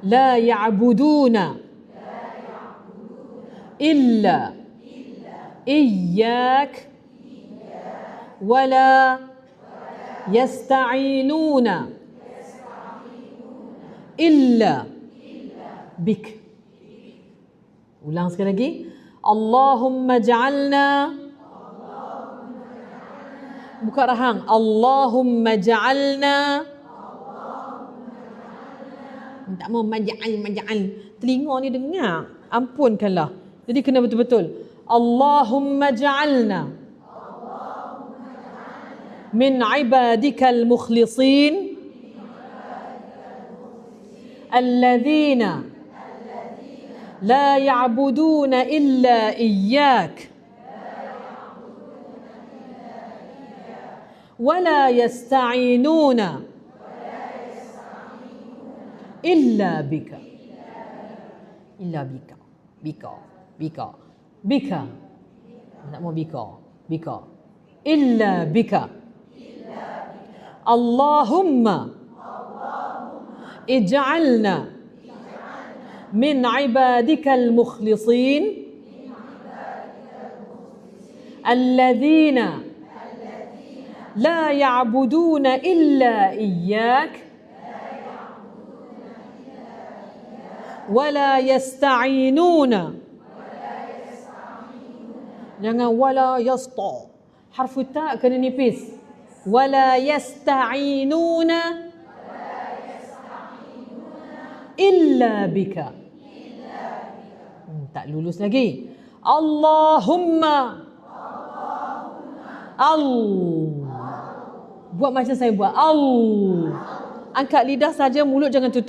لا يعبدون إلا إياك ولا يستعينون إلا بك. Ulang sekali lagi. Allahumma ja'alna, buka rahang. Allahumma ja'alna, tak mau maja'al. Telinga ni dengar, ampunkanlah. Jadi kena betul-betul. Allahumma ja'alna min ibadikal mukhlisin alladhina لا يعبدون إلا إياك ولا يستعينون إلا بك. إلا بك. بك. بك. بك. tak mau bika. Bika. إلا بك. اللهم اجعلنا من عبادك المخلصين الذين لا يعبدون إلا إياك ولا يستعينون. Jangan wala yasta. Harfu ta kena nipis. Wala yasta'inuna illa bika. Tak lulus lagi. Allahumma. Buat macam saya buat. Angkat lidah saja, mulut jangan tutup.